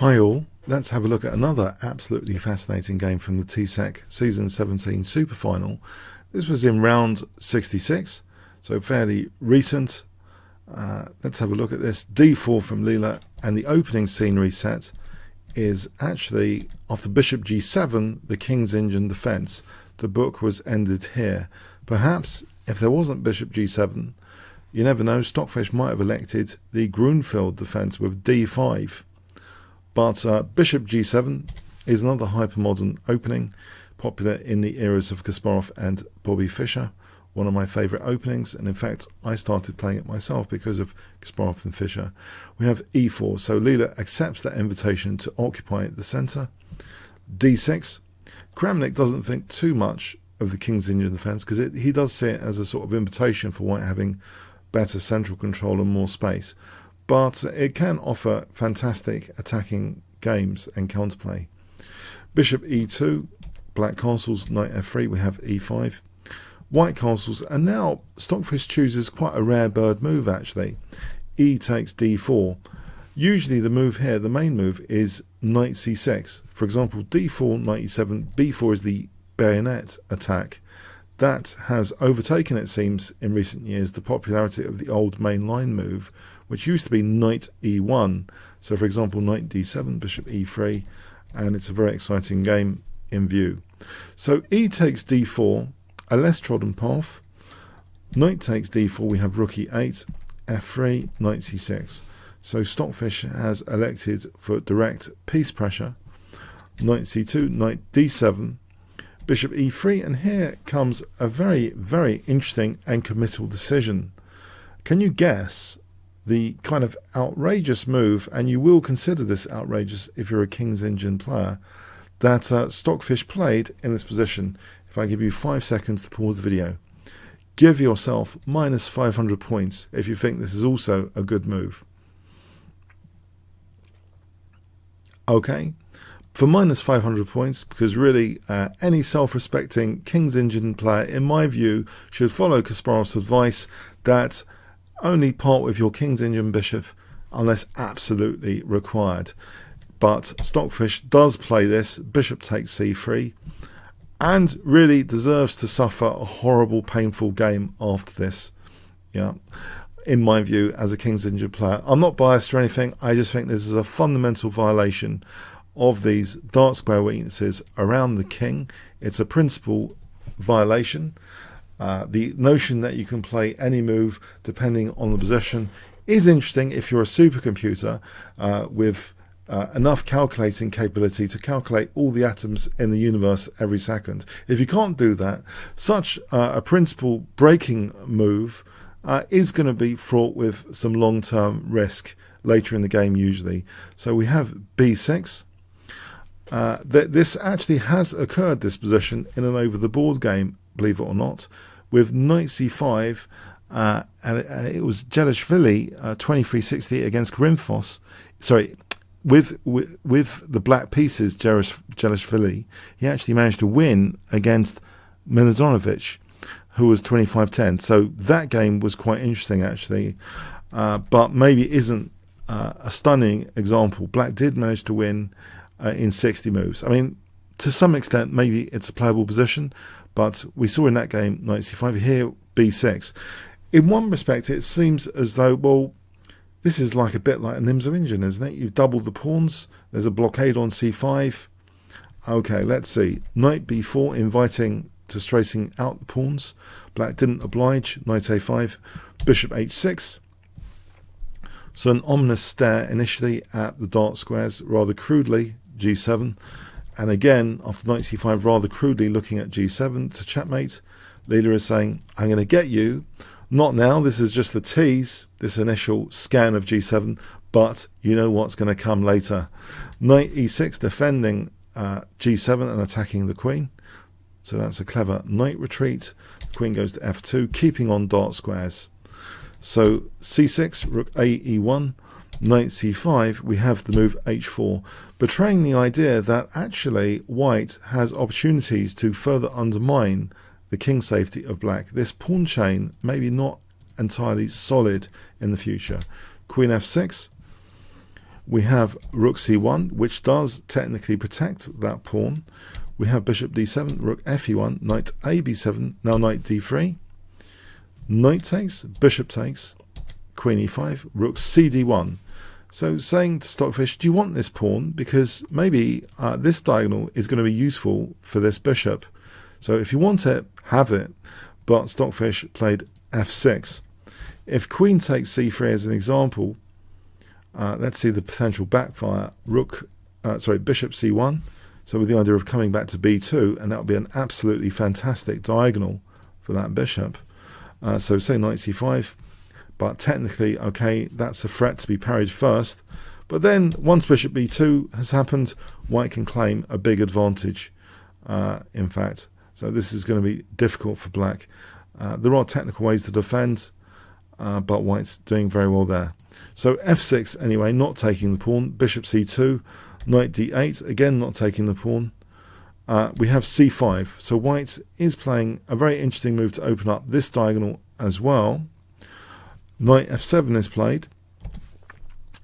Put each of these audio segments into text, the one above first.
Hi all, let's have a look at another absolutely fascinating game from the TCEC Season 17 Super Final. This was in round 66, so fairly recent. Let's have a look at this. D4 from Leela, and the opening scenery set is actually after bishop g7, the king's Indian defense. The book was ended here. Perhaps if there wasn't bishop g7, you never know, Stockfish might have elected the Grunfeld defense with d5. But bishop g7 is another hypermodern opening, popular in the eras of Kasparov and Bobby Fischer, one of my favourite openings, and in fact I started playing it myself because of Kasparov and Fischer. We have e4, so Leela accepts that invitation to occupy the centre. d6, Kramnik doesn't think too much of the king's Indian defence because he does see it as a sort of invitation for white having better central control and more space. But it can offer fantastic attacking games and counterplay. Bishop e2, black castles, knight f3, we have e5. White castles, and now Stockfish chooses quite a rare bird move actually. E takes d4. Usually the move here, the main move, is knight c6. For example, d4, knight e7, b4 is the bayonet attack. That has overtaken, it seems, in recent years, the popularity of the old main line move, which used to be knight e1. So for example, knight d7, bishop e3, and it's a very exciting game in view. So e takes d4, a less trodden path. Knight takes d4, we have rook e8, f3, knight c6. So Stockfish has elected for direct piece pressure. Knight c2, knight d7, bishop e3, and here comes a very, very interesting and committal decision. Can you guess the kind of outrageous move, and you will consider this outrageous if you're a King's Indian player, that Stockfish played in this position? If I give you 5 seconds to pause the video, give yourself minus 500 points if you think this is also a good move. Okay, for minus 500 points, because really any self-respecting King's Indian player, in my view, should follow Kasparov's advice that only part with your King's Indian bishop unless absolutely required. But Stockfish does play this, bishop takes c3, and really deserves to suffer a horrible, painful game after this. Yeah, in my view, as a King's Indian player. I'm not biased or anything, I just think this is a fundamental violation of these dark square weaknesses around the king. It's a principal violation. The notion that you can play any move depending on the position is interesting if you're a supercomputer with enough calculating capability to calculate all the atoms in the universe every second. If you can't do that, such a principal breaking move is going to be fraught with some long-term risk later in the game usually. So we have b6. This actually has occurred, this position, in an over-the-board game, believe it or not, with knight c5, and it was Jelishvili 2360 against Grimfoss. Sorry, with the black pieces, Jelishvili, he actually managed to win against Milanovic, who was 2510. So that game was quite interesting actually, but maybe isn't a stunning example. Black did manage to win in 60 moves. I mean, to some extent, maybe it's a playable position, but we saw in that game knight c5, here b6. In one respect, it seems as though, well, this is like a bit like a Nimzo Indian, isn't it? You've doubled the pawns, there's a blockade on c5. Okay, let's see. Knight b4, inviting to straightening out the pawns. Black didn't oblige. Knight a5, bishop h6. So an ominous stare initially at the dark squares, rather crudely, g7. And again, after knight c5, rather crudely looking at g7 to checkmate. Leela is saying, I'm going to get you. Not now, this is just the tease, this initial scan of g7, but you know what's going to come later. Knight e6, defending g7 and attacking the queen. So that's a clever knight retreat. The queen goes to f2, keeping on dark squares. So c6, rook a e1, knight c5, we have the move h4, betraying the idea that actually white has opportunities to further undermine the king safety of black. This pawn chain maybe not entirely solid in the future. Queen f6, We have rook c1, which does technically protect that pawn. We have bishop d7, rook fe1, knight ab7, now knight d3. Knight takes, bishop takes, queen e5, rook cd1. So saying to Stockfish, do you want this pawn? Because maybe this diagonal is going to be useful for this bishop. So if you want it, have it. But Stockfish played f6. If queen takes c3 as an example, let's see the potential backfire. Bishop c1. So with the idea of coming back to b2, and that would be an absolutely fantastic diagonal for that bishop. So say knight c5, but technically, okay, that's a threat to be parried first. But then once bishop b2 has happened, white can claim a big advantage, in fact. So this is going to be difficult for black. There are technical ways to defend, but white's doing very well there. So f6 anyway, not taking the pawn. Bishop c2, knight d8, again not taking the pawn. We have c5. So white is playing a very interesting move to open up this diagonal as well. Knight f7 is played.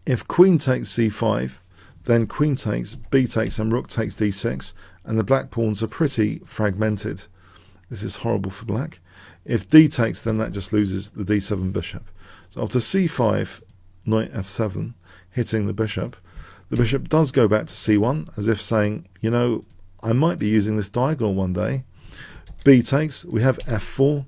If queen takes c5, then queen takes, b takes, and rook takes d6, and the black pawns are pretty fragmented. This is horrible for black. If d takes, then that just loses the d7 bishop. So after c5, knight f7, hitting the bishop does go back to c1, as if saying, you know, I might be using this diagonal one day. B takes, we have f4,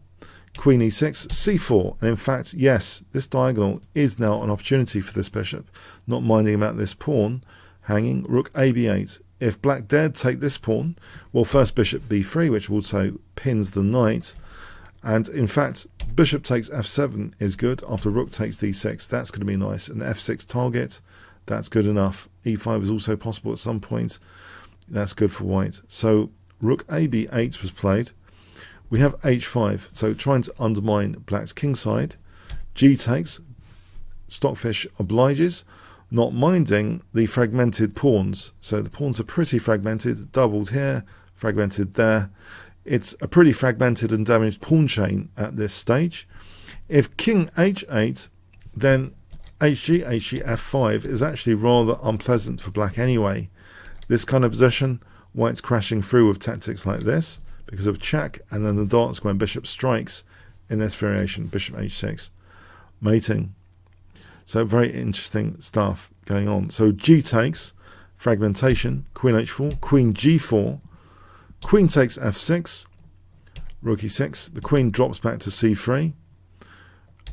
queen e6, c4, and in fact, yes, this diagonal is now an opportunity for this bishop, not minding about this pawn hanging. Rook ab8. If black dared take this pawn, well, first bishop b3, which also pins the knight, and in fact, bishop takes f7 is good after rook takes d6. That's going to be nice. An f6 target, that's good enough. e5 is also possible at some point. That's good for white. So rook ab8 was played. We have h5, so trying to undermine black's kingside. G takes. Stockfish obliges, not minding the fragmented pawns. So the pawns are pretty fragmented, doubled here, fragmented there. It's a pretty fragmented and damaged pawn chain at this stage. If king h8, then hg, f5 is actually rather unpleasant for black anyway. This kind of position, white's crashing through with tactics like this because of check, and then the darts when bishop strikes in this variation, bishop h6, mating. So very interesting stuff going on. So g takes, fragmentation, queen h4, queen g4, queen takes f6, rook e6, the queen drops back to c3,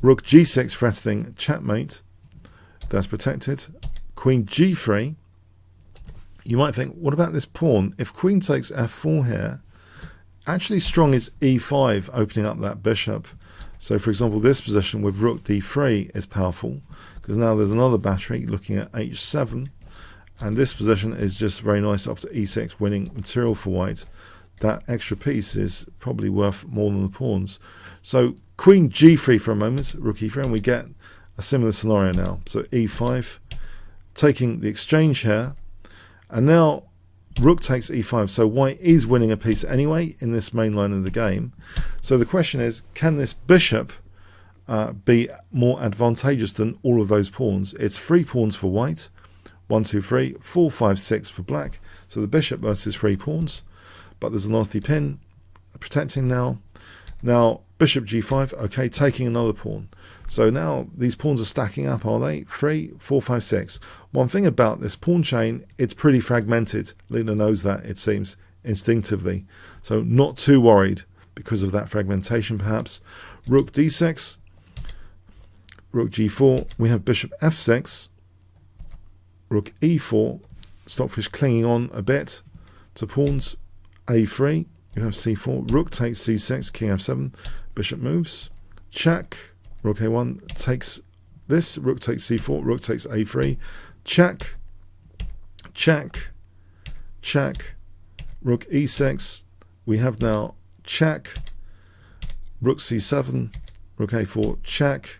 rook g6 threatening checkmate, that's protected, queen g3. You might think, what about this pawn? If queen takes f4 here, actually strong is e5, opening up that bishop. So for example, this position with rook d3 is powerful, because now there's another battery looking at h7, and this position is just very nice after e6, winning material for white. That extra piece is probably worth more than the pawns. So queen g3 for a moment, rook e3, and we get a similar scenario now. So e5, taking the exchange here, and now rook takes e5. So white is winning a piece anyway in this main line of the game. So the question is, can this bishop be more advantageous than all of those pawns? It's 3 pawns for white, 1, 2, 3, 4, 5, 6 for black. So the bishop versus 3 pawns, but there's a nasty pin protecting now. Now bishop g5, okay, taking another pawn. So now these pawns are stacking up, are they? 3, 4, 5, 6. One thing about this pawn chain, it's pretty fragmented. Leela knows that, it seems, instinctively. So not too worried because of that fragmentation, perhaps. Rook d6, rook g4. We have bishop f6, rook e4. Stockfish clinging on a bit to pawns. a3. You have c4. Rook takes c6, king f7. Bishop moves. Check. Rook a1 takes this. Rook takes c4. Rook takes a3. Check. Check. Check. Rook e6. We have now check. Rook c7. Rook a4. Check.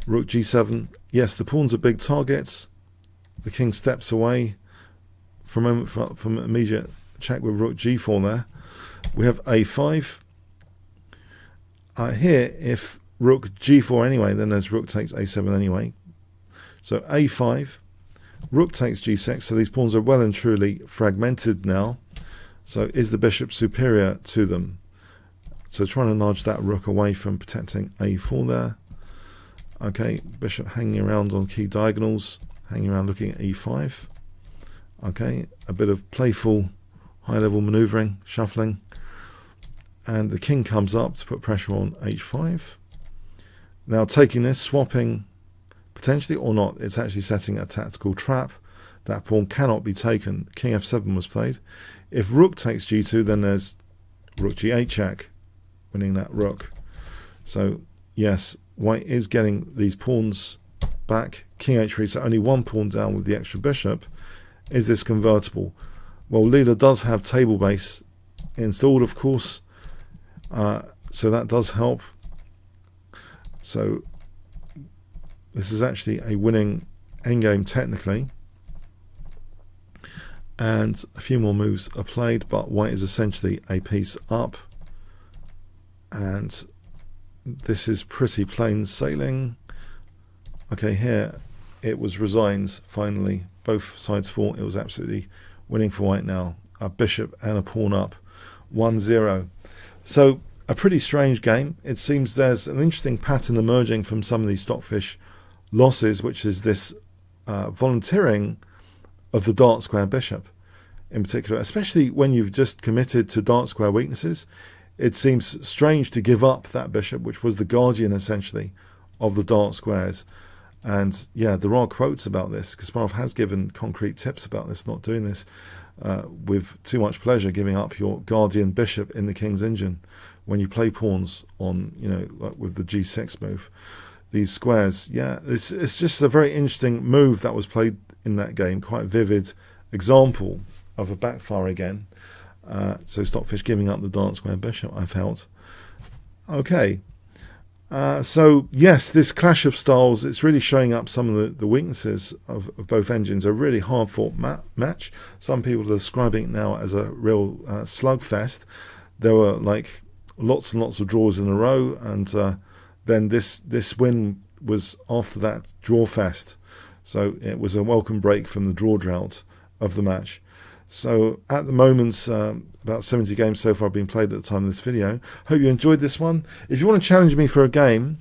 Rook g7. Yes, the pawns are big targets. The king steps away for a moment from immediate check with rook g4 there. We have a5. Here, if rook g4 anyway, then there's rook takes a7 anyway. So a5, Rook takes g6, so these pawns are well and truly fragmented now. So is the bishop superior to them? So trying to nudge that rook away from protecting a4 there. Okay, bishop hanging around on key diagonals, hanging around looking at e5. Okay, a bit of playful high-level maneuvering, shuffling. And the king comes up to put pressure on h5. Now taking this, swapping, potentially or not, it's actually setting a tactical trap. That pawn cannot be taken. King f7 was played. If rook takes g2, then there's rook g8 check, winning that rook. So yes, white is getting these pawns back. King h3, so only one pawn down with the extra bishop. Is this convertible? Well, Leela does have table base installed, of course, so that does help. So this is actually a winning endgame technically, and a few more moves are played, but white is essentially a piece up, and this is pretty plain sailing. Okay, here it was resigns finally. Both sides thought it was absolutely winning for white now. A bishop and a pawn up, 1-0. So a pretty strange game. It seems there's an interesting pattern emerging from some of these Stockfish losses, which is this volunteering of the dark square bishop in particular, especially when you've just committed to dark square weaknesses. It seems strange to give up that bishop, which was the guardian essentially of the dark squares. And yeah, there are quotes about this. Kasparov has given concrete tips about this, not doing this with too much pleasure, giving up your guardian bishop in the king's engine when you play pawns on, you know, like with the g6 move. These squares, yeah, it's just a very interesting move that was played in that game. Quite vivid example of a backfire again. So Stockfish giving up the dark square bishop, I felt. Okay. So yes, this clash of styles, it's really showing up some of the weaknesses of both engines. A really hard fought match. Some people are describing it now as a real slugfest. There were like lots and lots of draws in a row, and then this win was after that draw fest. So it was a welcome break from the draw drought of the match. So at the moment, about 70 games so far have been played at the time of this video. Hope you enjoyed this one. If you want to challenge me for a game,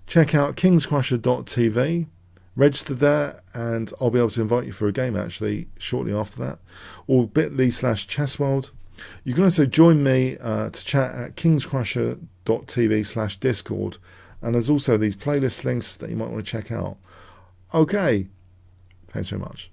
check out kingscrusher.tv, register there, and I'll be able to invite you for a game actually shortly after that, or bit.ly/chessworld. You can also join me to chat at kingscrusher.tv/discord, and there's also these playlist links that you might want to check out. Okay, thanks very much.